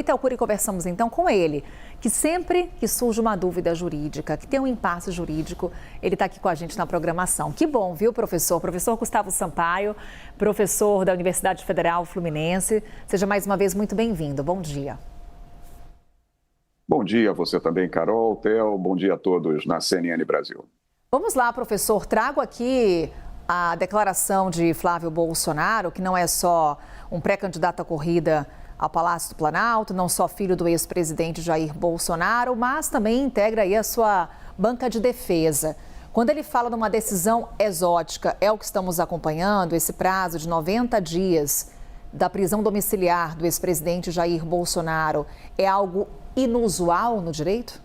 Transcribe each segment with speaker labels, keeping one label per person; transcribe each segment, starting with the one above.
Speaker 1: Itaucuri, conversamos então com ele, que sempre que surge uma dúvida jurídica, que tem um impasse jurídico, ele está aqui com a gente na programação. Que bom, viu, professor? Professor Gustavo Sampaio, professor da Universidade Federal Fluminense. Seja mais uma vez muito bem-vindo. Bom dia.
Speaker 2: Bom dia a você também, Carol, Theo. Bom dia a todos na CNN Brasil.
Speaker 1: Vamos lá, professor. Trago aqui a declaração de Flávio Bolsonaro, que não é só um pré-candidato à corrida ao Palácio do Planalto, não só filho do ex-presidente Jair Bolsonaro, mas também integra aí a sua banca de defesa. Quando ele fala numa decisão exótica, é o que estamos acompanhando, esse prazo de 90 dias da prisão domiciliar do ex-presidente Jair Bolsonaro, é algo inusual no direito?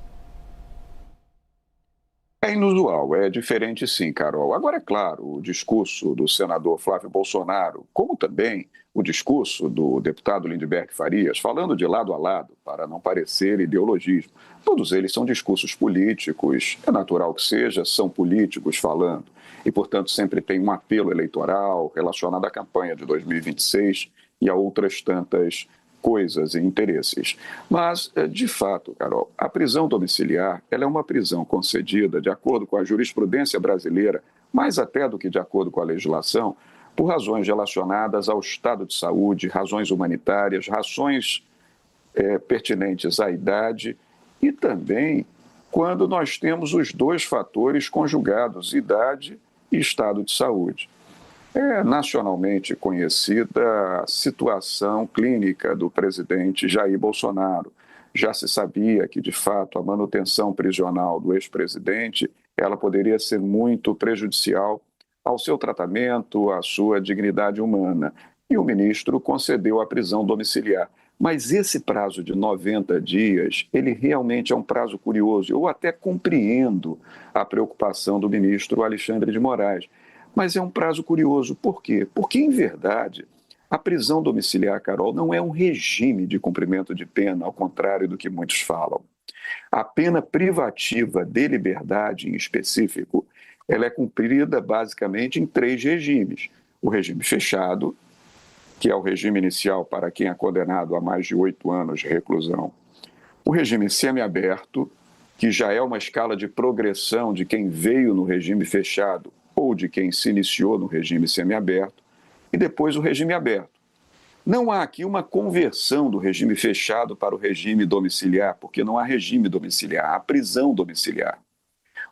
Speaker 2: É inusual, é diferente sim, Carol. Agora, é claro, o discurso do senador Flávio Bolsonaro, como também o discurso do deputado Lindeberg Farias, falando de lado a lado, para não parecer ideologismo, todos eles são discursos políticos, é natural que seja, são políticos falando, e, portanto, sempre tem um apelo eleitoral relacionado à campanha de 2026 e a outras tantas coisas e interesses. Mas, de fato, Carol, a prisão domiciliar, ela é uma prisão concedida de acordo com a jurisprudência brasileira, mais até do que de acordo com a legislação, por razões relacionadas ao estado de saúde, razões humanitárias, razões pertinentes à idade e também quando nós temos os dois fatores conjugados, idade e estado de saúde. É nacionalmente conhecida a situação clínica do presidente Jair Bolsonaro. Já se sabia que, de fato, a manutenção prisional do ex-presidente ela poderia ser muito prejudicial ao seu tratamento, à sua dignidade humana. E o ministro concedeu a prisão domiciliar. Mas esse prazo de 90 dias, ele realmente é um prazo curioso. Eu até compreendo a preocupação do ministro Alexandre de Moraes. Mas é um prazo curioso. Por quê? Porque, em verdade, a prisão domiciliar, Carol, não é um regime de cumprimento de pena, ao contrário do que muitos falam. A pena privativa de liberdade, em específico, ela é cumprida basicamente em 3 regimes. O regime fechado, que é o regime inicial para quem é condenado a mais de 8 anos de reclusão. O regime semiaberto, que já é uma escala de progressão de quem veio no regime fechado ou de quem se iniciou no regime semiaberto, e depois o regime aberto. Não há aqui uma conversão do regime fechado para o regime domiciliar, porque não há regime domiciliar, há prisão domiciliar.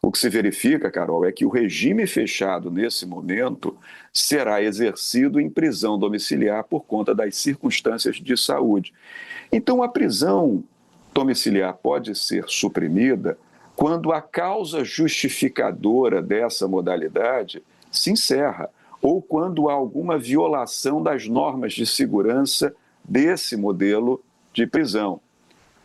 Speaker 2: O que se verifica, Carol, é que o regime fechado, nesse momento, será exercido em prisão domiciliar por conta das circunstâncias de saúde. Então, a prisão domiciliar pode ser suprimida quando a causa justificadora dessa modalidade se encerra, ou quando há alguma violação das normas de segurança desse modelo de prisão.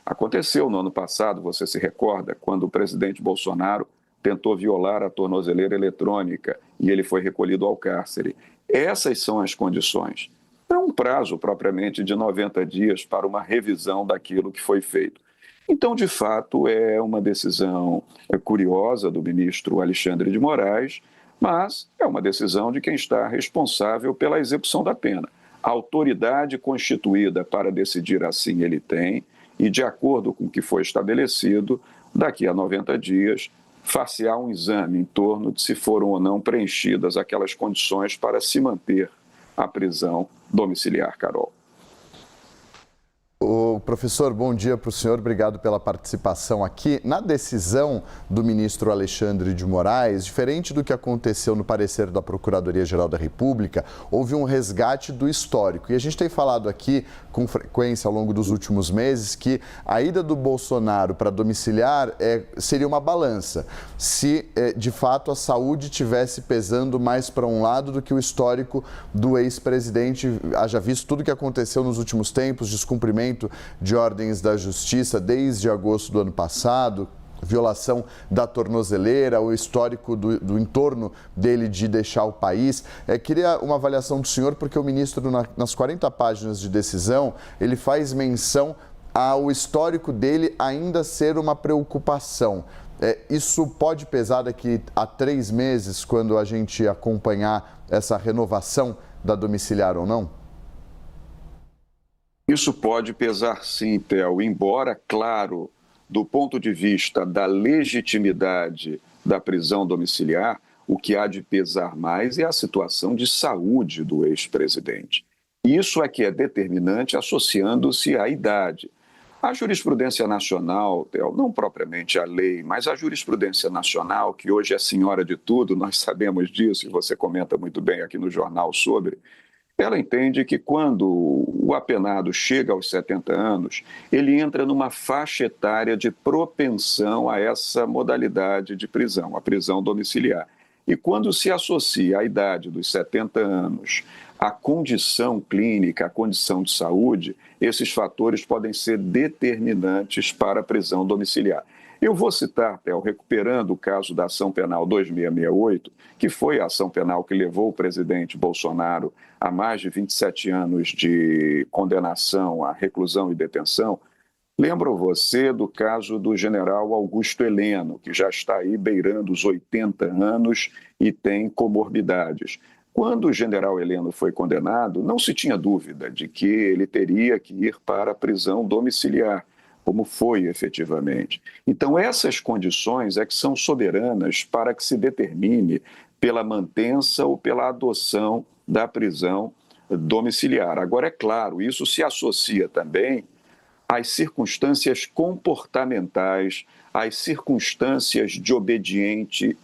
Speaker 2: Aconteceu no ano passado, você se recorda, quando o presidente Bolsonaro tentou violar a tornozeleira eletrônica e ele foi recolhido ao cárcere. Essas são as condições. Não é um prazo propriamente de 90 dias para uma revisão daquilo que foi feito. Então, de fato, é uma decisão curiosa do ministro Alexandre de Moraes, mas é uma decisão de quem está responsável pela execução da pena. A autoridade constituída para decidir assim ele tem, e de acordo com o que foi estabelecido, daqui a 90 dias, far-se-á um exame em torno de se foram ou não preenchidas aquelas condições para se manter a prisão domiciliar, Carol.
Speaker 3: Professor, bom dia para o senhor, obrigado pela participação aqui. Na decisão do ministro Alexandre de Moraes, diferente do que aconteceu no parecer da Procuradoria-Geral da República, houve um resgate do histórico. E a gente tem falado aqui com frequência ao longo dos últimos meses que a ida do Bolsonaro para domiciliar seria uma balança. Se, de fato, a saúde tivesse pesando mais para um lado do que o histórico do ex-presidente, haja visto tudo o que aconteceu nos últimos tempos, descumprimento de ordens da Justiça desde agosto do ano passado, violação da tornozeleira, o histórico do entorno dele de deixar o país. Queria uma avaliação do senhor, porque o ministro, nas 40 páginas de decisão, ele faz menção ao histórico dele ainda ser uma preocupação. Isso pode pesar daqui a 3 meses, quando a gente acompanhar essa renovação da domiciliar ou não?
Speaker 2: Isso pode pesar sim, Theo, embora, claro, do ponto de vista da legitimidade da prisão domiciliar, o que há de pesar mais é a situação de saúde do ex-presidente. Isso é que é determinante, associando-se à idade. A jurisprudência nacional, Theo, não propriamente a lei, mas a jurisprudência nacional, que hoje é senhora de tudo, nós sabemos disso, e você comenta muito bem aqui no jornal sobre, ela entende que quando o apenado chega aos 70 anos, ele entra numa faixa etária de propensão a essa modalidade de prisão, a prisão domiciliar. E quando se associa a idade dos 70 anos à condição clínica, à condição de saúde, esses fatores podem ser determinantes para a prisão domiciliar. Eu vou citar, Theo, recuperando o caso da ação penal 2668, que foi a ação penal que levou o presidente Bolsonaro a mais de 27 anos de condenação à reclusão e detenção. Lembro você do caso do general Augusto Heleno, que já está aí beirando os 80 anos e tem comorbidades. Quando o general Heleno foi condenado, não se tinha dúvida de que ele teria que ir para a prisão domiciliar, como foi efetivamente. Então, essas condições é que são soberanas para que se determine pela mantença ou pela adoção da prisão domiciliar. Agora, é claro, isso se associa também às circunstâncias comportamentais, às circunstâncias de obediência,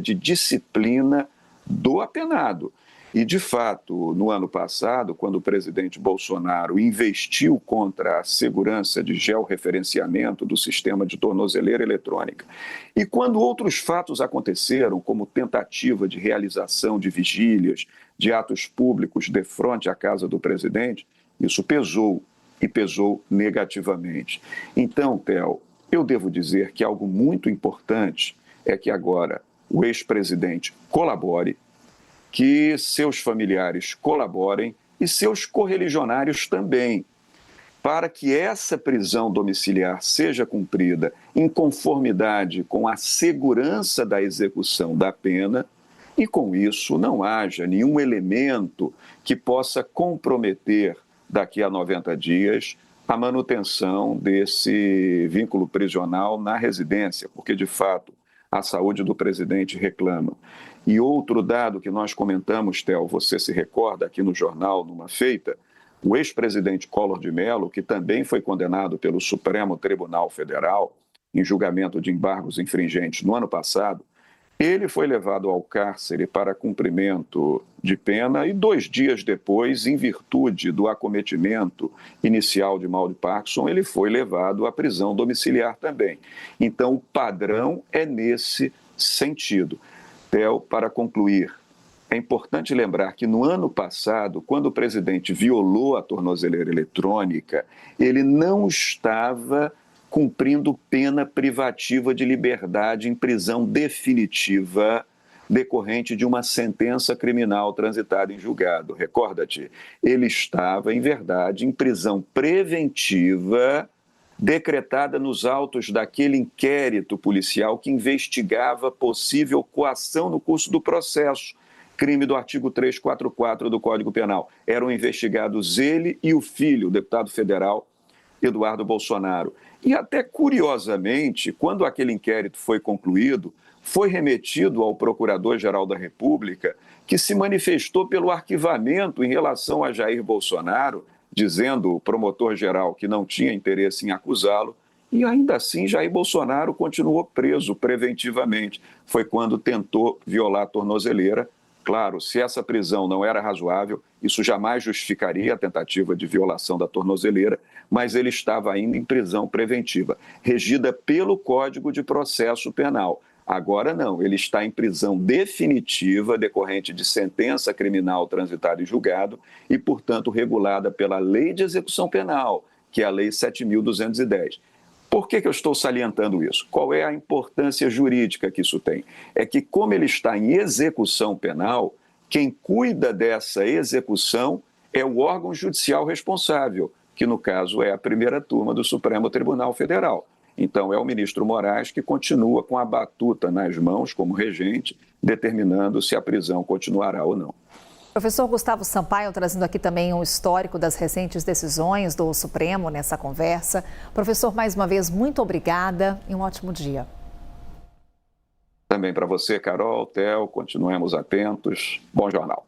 Speaker 2: de disciplina do apenado. E, de fato, no ano passado, quando o presidente Bolsonaro investiu contra a segurança de georreferenciamento do sistema de tornozeleira eletrônica, e quando outros fatos aconteceram, como tentativa de realização de vigílias, de atos públicos defronte à casa do presidente, isso pesou, e pesou negativamente. Então, Theo, eu devo dizer que algo muito importante é que agora o ex-presidente colabore, que seus familiares colaborem e seus correligionários também, para que essa prisão domiciliar seja cumprida em conformidade com a segurança da execução da pena e, com isso, não haja nenhum elemento que possa comprometer, daqui a 90 dias, a manutenção desse vínculo prisional na residência, porque, de fato, a saúde do presidente reclama. E outro dado que nós comentamos, Theo, você se recorda aqui no jornal, numa feita, o ex-presidente Collor de Mello, que também foi condenado pelo Supremo Tribunal Federal em julgamento de embargos infringentes no ano passado, ele foi levado ao cárcere para cumprimento de pena e 2 dias depois, em virtude do acometimento inicial de mal de Parkinson, ele foi levado à prisão domiciliar também. Então, o padrão é nesse sentido. Theo, para concluir, é importante lembrar que no ano passado, quando o presidente violou a tornozeleira eletrônica, ele não estava cumprindo pena privativa de liberdade em prisão definitiva decorrente de uma sentença criminal transitada em julgado. Recorda-te, ele estava, em verdade, em prisão preventiva decretada nos autos daquele inquérito policial que investigava possível coação no curso do processo, crime do artigo 344 do Código Penal. Eram investigados ele e o filho, o deputado federal Eduardo Bolsonaro. E até curiosamente, quando aquele inquérito foi concluído, foi remetido ao Procurador-Geral da República, que se manifestou pelo arquivamento em relação a Jair Bolsonaro, dizendo o promotor-geral que não tinha interesse em acusá-lo, e ainda assim Jair Bolsonaro continuou preso preventivamente. Foi quando tentou violar a tornozeleira. Claro, se essa prisão não era razoável, isso jamais justificaria a tentativa de violação da tornozeleira, mas ele estava ainda em prisão preventiva, regida pelo Código de Processo Penal. Agora não, ele está em prisão definitiva, decorrente de sentença criminal transitada em julgado e, portanto, regulada pela Lei de Execução Penal, que é a Lei 7.210. Por que eu estou salientando isso? Qual é a importância jurídica que isso tem? É que, como ele está em execução penal, quem cuida dessa execução é o órgão judicial responsável, que no caso é a primeira turma do Supremo Tribunal Federal. Então é o ministro Moraes que continua com a batuta nas mãos como regente, determinando se a prisão continuará ou não.
Speaker 1: Professor Gustavo Sampaio trazendo aqui também um histórico das recentes decisões do Supremo nessa conversa. Professor, mais uma vez, muito obrigada e um ótimo dia.
Speaker 2: Também para você, Carol, Theo, continuemos atentos. Bom jornal.